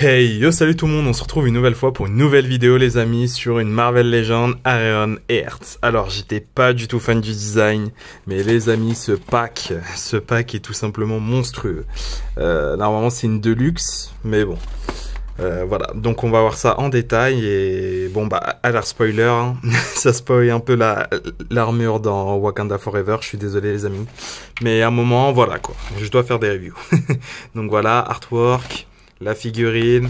Hey, yo, salut tout le monde, on se retrouve une nouvelle fois pour une nouvelle vidéo les amis sur une Marvel Legends Iron Heart. Alors j'étais pas du tout fan du design, mais les amis ce pack est tout simplement monstrueux. Normalement c'est une deluxe, mais bon. Voilà, donc on va voir ça en détail et bon bah alert spoiler, hein. Ça spoil un peu l'armure dans Wakanda Forever, je suis désolé les amis. Mais à un moment, voilà quoi, je dois faire des reviews. Donc voilà, artwork, la figurine,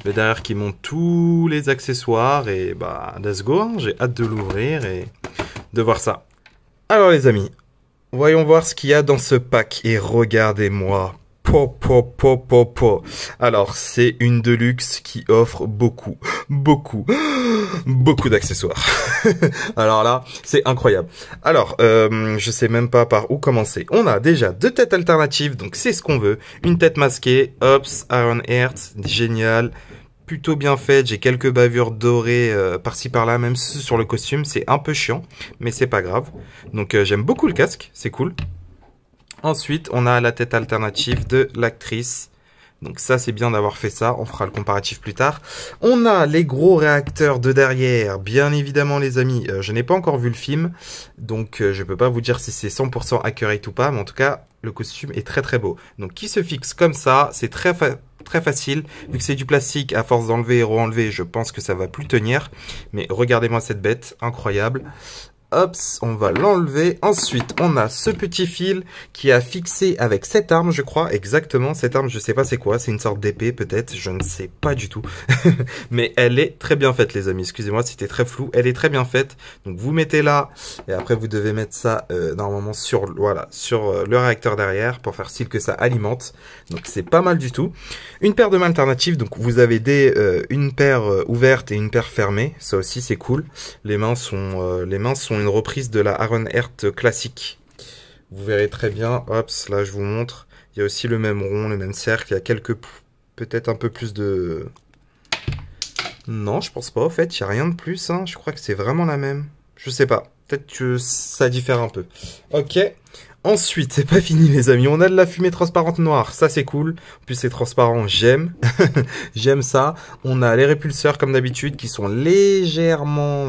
le derrière qui montre tous les accessoires et bah let's go, hein. J'ai hâte de l'ouvrir et de voir ça. Alors les amis, voyons voir ce qu'il y a dans ce pack et regardez-moi. Alors, c'est une Deluxe qui offre beaucoup d'accessoires. Alors là, c'est incroyable. Alors, je sais même pas par où commencer. On a déjà deux têtes alternatives, donc c'est ce qu'on veut. Une tête masquée, Ops, Iron Heart, génial. Plutôt bien faite, j'ai quelques bavures dorées par-ci par-là, même sur le costume. C'est un peu chiant, mais c'est pas grave. Donc j'aime beaucoup le casque, c'est cool. Ensuite, on a la tête alternative de l'actrice. Donc ça, c'est bien d'avoir fait ça. On fera le comparatif plus tard. On a les gros réacteurs de derrière. Bien évidemment, les amis, je n'ai pas encore vu le film. Donc, je peux pas vous dire si c'est 100% accurate ou pas. Mais en tout cas, le costume est très très beau. Donc, qui se fixe comme ça, c'est très facile. Vu que c'est du plastique, à force d'enlever et re-enlever, je pense que ça va plus tenir. Mais regardez-moi cette bête, incroyable. Hop, on va l'enlever. Ensuite, on a ce petit fil qui a fixé avec cette arme, je crois. Exactement, cette arme, je sais pas c'est quoi. C'est une sorte d'épée, peut-être. Je ne sais pas du tout. Mais elle est très bien faite, les amis. Excusez-moi, c'était très flou. Elle est très bien faite. Donc, vous mettez là. Et après, vous devez mettre ça, normalement, sur le réacteur derrière pour faire style que ça alimente. Donc, c'est pas mal du tout. Une paire de mains alternatives. Donc, vous avez une paire ouverte et une paire fermée. Ça aussi, c'est cool. Les mains sont une reprise de la Iron Heart classique. Vous verrez très bien. Hop, là je vous montre. Il y a aussi le même rond, le même cercle. Il y a peut-être un peu plus de... Non, je pense pas. Au fait, il n'y a rien de plus. Hein. Je crois que c'est vraiment la même. Je sais pas. Peut-être que ça diffère un peu. Ok. Ensuite, c'est pas fini les amis, on a de la fumée transparente noire, ça c'est cool. En plus c'est transparent, j'aime. J'aime ça. On a les répulseurs comme d'habitude qui sont légèrement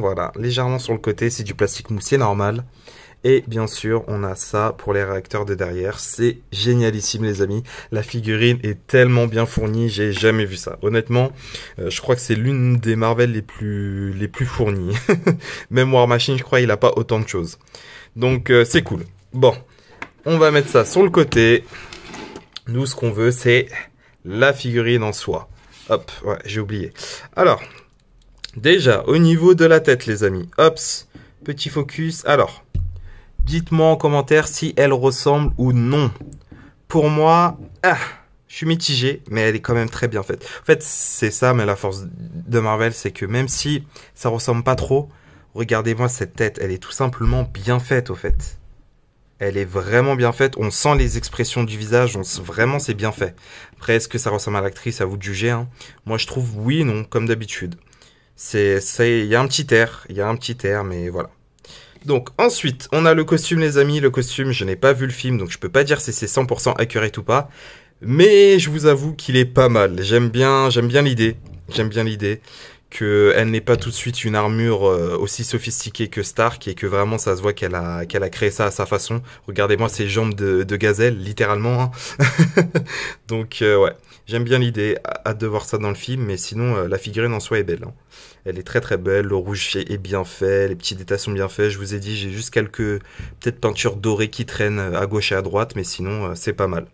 sur le côté, c'est du plastique moussé normal. Et bien sûr, on a ça pour les réacteurs de derrière, c'est génialissime les amis. La figurine est tellement bien fournie, j'ai jamais vu ça. Honnêtement, je crois que c'est l'une des Marvel les plus fournies. Même War Machine, je crois, il a pas autant de choses. Donc c'est cool. Bon. On va mettre ça sur le côté. Nous, ce qu'on veut, c'est la figurine en soi. Hop, ouais, j'ai oublié. Alors, déjà, au niveau de la tête, les amis. Hop, petit focus. Alors, dites-moi en commentaire si elle ressemble ou non. Pour moi, je suis mitigé, mais elle est quand même très bien faite. En fait, c'est ça, mais la force de Marvel, c'est que même si ça ressemble pas trop, regardez-moi cette tête. Elle est tout simplement bien faite, au fait. Elle est vraiment bien faite. On sent les expressions du visage. Vraiment, c'est bien fait. Après, est-ce que ça ressemble à l'actrice? À vous de juger. Hein. Moi, je trouve oui et non, comme d'habitude. Il y a un petit air. Il y a un petit air, mais voilà. Donc, ensuite, on a le costume, les amis. Le costume, je n'ai pas vu le film, donc je peux pas dire si c'est 100% accurate ou pas. Mais je vous avoue qu'il est pas mal. J'aime bien l'idée. J'aime bien l'idée qu'elle n'est pas tout de suite une armure aussi sophistiquée que Stark et que vraiment ça se voit qu'elle a créé ça à sa façon. Regardez-moi ses jambes de gazelle, littéralement. Hein. Donc ouais, j'aime bien l'idée, hâte de voir ça dans le film, mais sinon la figurine en soi est belle. Hein. Elle est très très belle, le rouge est bien fait, les petits détails sont bien faits. Je vous ai dit, j'ai juste quelques peut-être peintures dorées qui traînent à gauche et à droite, mais sinon c'est pas mal.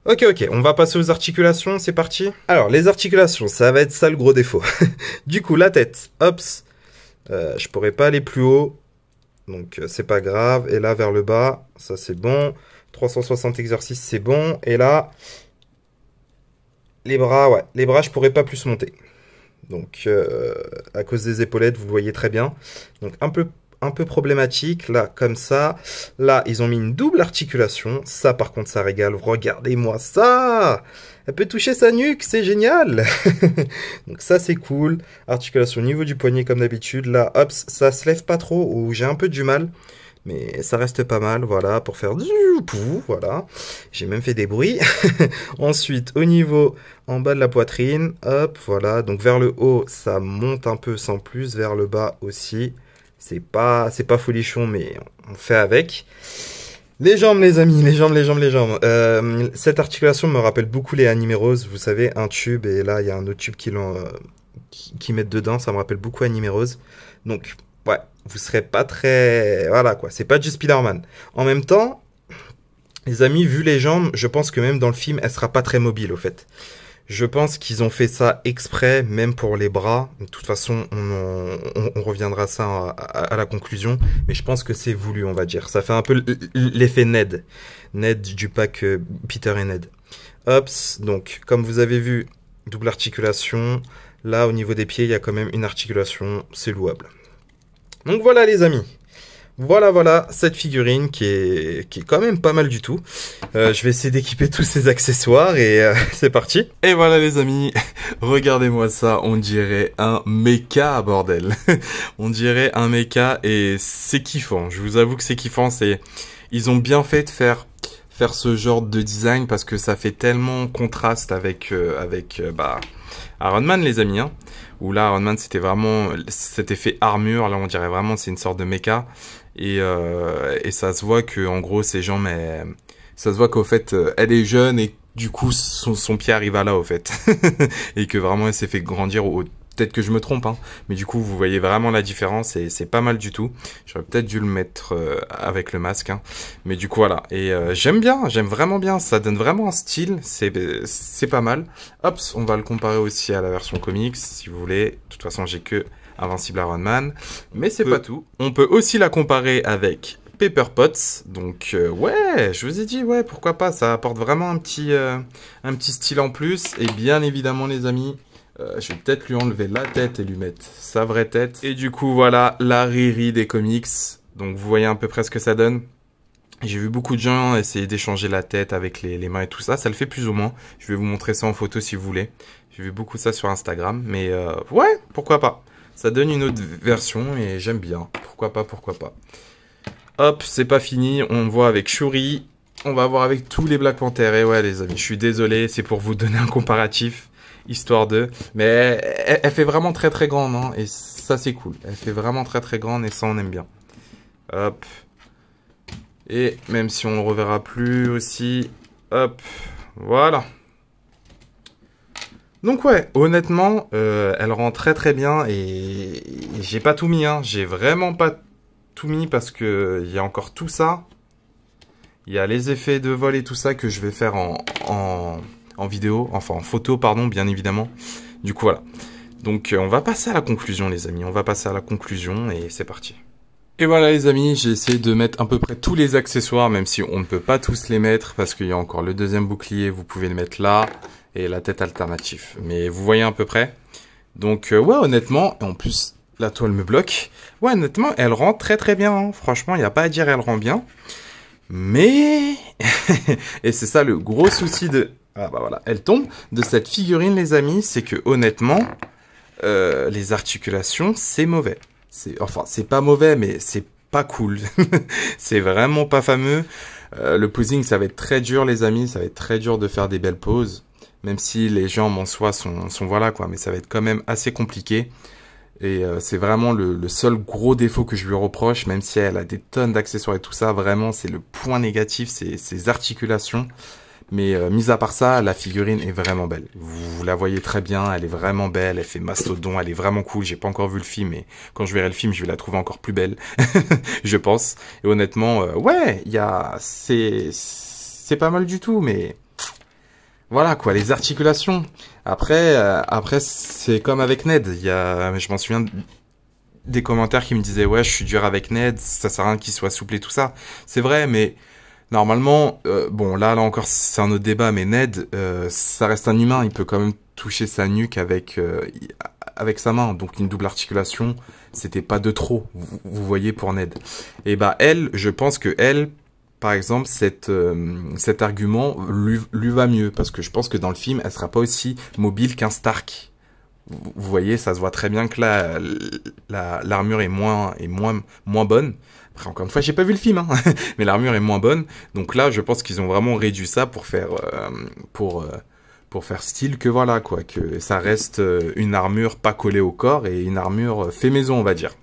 Ok, on va passer aux articulations, c'est parti. Alors, les articulations, ça va être ça le gros défaut. Du coup, la tête, hop, je pourrais pas aller plus haut, donc c'est pas grave. Et là, vers le bas, ça c'est bon. 360 exercices, c'est bon. Et là, les bras, ouais, les bras, je pourrais pas plus monter. Donc, à cause des épaulettes, vous le voyez très bien. Donc, un peu problématique, là, comme ça. Là, ils ont mis une double articulation. Ça, par contre, ça régale. Regardez-moi ça! Elle peut toucher sa nuque, c'est génial! Donc ça, c'est cool. Articulation au niveau du poignet, comme d'habitude. Là, hop, ça se lève pas trop, ou j'ai un peu du mal. mais ça reste pas mal, voilà, pour faire du pou, voilà. J'ai même fait des bruits. Ensuite, au niveau en bas de la poitrine, hop, voilà. Donc vers le haut, ça monte un peu sans plus, vers le bas aussi. C'est pas folichon, mais on fait avec. Les jambes, les amis, les jambes. Cette articulation me rappelle beaucoup les Animeros. Vous savez, un tube et là, il y a un autre tube qui mettent dedans. Ça me rappelle beaucoup Animeros. Donc, ouais, vous serez pas très... Voilà, quoi. C'est pas du Spider-Man. En même temps, les amis, vu les jambes, je pense que même dans le film, elle sera pas très mobile, au fait. Je pense qu'ils ont fait ça exprès, même pour les bras. De toute façon, on reviendra à ça à la conclusion. Mais je pense que c'est voulu, on va dire. Ça fait un peu l'effet Ned. Ned du pack Peter et Ned. Hops, donc, comme vous avez vu, double articulation. Là, au niveau des pieds, il y a quand même une articulation. C'est louable. Donc voilà, les amis. Voilà, cette figurine qui est quand même pas mal du tout. Je vais essayer d'équiper tous ces accessoires et c'est parti. Et voilà les amis, regardez-moi ça, on dirait un mecha, bordel. On dirait un mecha et c'est kiffant, je vous avoue que c'est kiffant. Ils ont bien fait de faire ce genre de design parce que ça fait tellement contraste avec Iron Man, les amis, hein. Où là, Iron Man, c'était vraiment cet effet armure. Là, on dirait vraiment c'est une sorte de mecha. Et ça se voit que en gros, ces jambes, ça se voit qu'au fait, elle est jeune et du coup, son pied arrive à là, au fait. Et que vraiment, elle s'est fait grandir peut-être que je me trompe, hein. Mais du coup, vous voyez vraiment la différence et c'est pas mal du tout. J'aurais peut-être dû le mettre avec le masque, hein. Mais du coup, voilà. Et j'aime vraiment bien. Ça donne vraiment un style. C'est pas mal. Hop, on va le comparer aussi à la version comics, si vous voulez. De toute façon, j'ai que Invincible Iron Man. Mais c'est pas tout. On peut aussi la comparer avec Pepper Potts. Donc, ouais, je vous ai dit, ouais, pourquoi pas. Ça apporte vraiment un petit style en plus. Et bien évidemment, les amis, je vais peut-être lui enlever la tête et lui mettre sa vraie tête. Et du coup, voilà, la Riri des comics. Donc, vous voyez à peu près ce que ça donne. J'ai vu beaucoup de gens essayer d'échanger la tête avec les mains et tout ça. Ça le fait plus ou moins. Je vais vous montrer ça en photo si vous voulez. J'ai vu beaucoup ça sur Instagram. Mais ouais, pourquoi pas. Ça donne une autre version et j'aime bien. Pourquoi pas. Hop, c'est pas fini. On voit avec Shuri. On va voir avec tous les Black Panther. Et ouais, les amis, je suis désolé. C'est pour vous donner un comparatif. Histoire de... Mais elle fait vraiment très très grande, hein, et ça c'est cool. Elle fait vraiment très très grande et ça on aime bien. Hop. Et même si on le reverra plus aussi. Hop. Voilà. Donc ouais, honnêtement, elle rend très très bien et j'ai pas tout mis, hein. J'ai vraiment pas tout mis parce que il y a encore tout ça. Il y a les effets de vol et tout ça que je vais faire en vidéo, enfin en photo, pardon, bien évidemment. Du coup, voilà. Donc, on va passer à la conclusion, les amis. On va passer à la conclusion et c'est parti. Et voilà, les amis, j'ai essayé de mettre à peu près tous les accessoires, même si on ne peut pas tous les mettre, parce qu'il y a encore le deuxième bouclier, vous pouvez le mettre là, et la tête alternative. Mais vous voyez à peu près. Donc, ouais, honnêtement, en plus, la toile me bloque. Ouais, honnêtement, elle rend très très bien, hein. Franchement, il n'y a pas à dire, elle rend bien. Mais... et c'est ça le gros souci de... Ah bah voilà, elle tombe de cette figurine, les amis, c'est que honnêtement, les articulations, c'est mauvais. Enfin, c'est pas mauvais, mais c'est pas cool. C'est vraiment pas fameux. Le posing, ça va être très dur, les amis. Ça va être très dur de faire des belles poses. Même si les jambes en soi sont voilà, quoi. Mais ça va être quand même assez compliqué. Et c'est vraiment le seul gros défaut que je lui reproche. Même si elle a des tonnes d'accessoires et tout ça. Vraiment, c'est le point négatif, c'est ses articulations. Mais mis à part ça, la figurine est vraiment belle. Vous la voyez très bien, elle est vraiment belle, elle fait mastodon, elle est vraiment cool. J'ai pas encore vu le film, mais quand je verrai le film, je vais la trouver encore plus belle, je pense. Et honnêtement, ouais, c'est pas mal du tout, mais voilà quoi, les articulations. Après c'est comme avec Ned. Je m'en souviens des commentaires qui me disaient ouais, je suis dur avec Ned, ça sert à rien qu'il soit souple et tout ça. C'est vrai, mais normalement, bon, là encore, c'est un autre débat, mais Ned, ça reste un humain, il peut quand même toucher sa nuque avec sa main, donc une double articulation, c'était pas de trop, vous voyez, pour Ned. Et bah, elle, je pense que elle, par exemple, cet argument lui va mieux, parce que je pense que dans le film, elle sera pas aussi mobile qu'un Stark. Vous voyez, ça se voit très bien que là, l'armure est moins bonne. Après, encore une fois, j'ai pas vu le film, hein, mais l'armure est moins bonne. Donc là, je pense qu'ils ont vraiment réduit ça pour faire style que voilà, quoi, que ça reste une armure pas collée au corps et une armure fait maison, on va dire.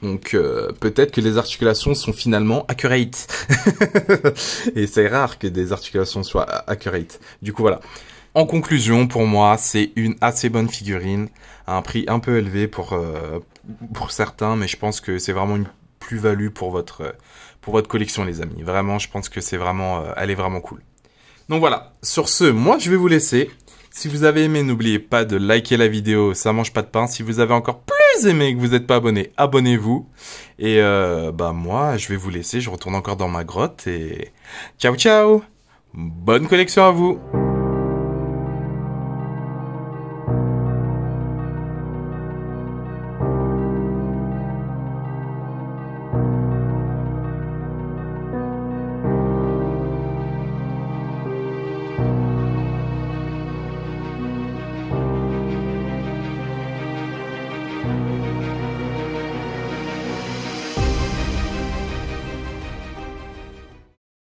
Donc peut-être que les articulations sont finalement accurate. Et c'est rare que des articulations soient accurate. Du coup, voilà. En conclusion, pour moi, c'est une assez bonne figurine, à un prix un peu élevé pour certains, mais je pense que c'est vraiment une plus-value pour votre collection, les amis. Vraiment, je pense que c'est vraiment, elle est vraiment cool. Donc voilà, sur ce, moi je vais vous laisser. Si vous avez aimé, n'oubliez pas de liker la vidéo, ça mange pas de pain. Si vous avez encore plus aimé et que vous n'êtes pas abonné, abonnez-vous. Et bah moi, je vais vous laisser, je retourne encore dans ma grotte et ciao ciao. Bonne collection à vous.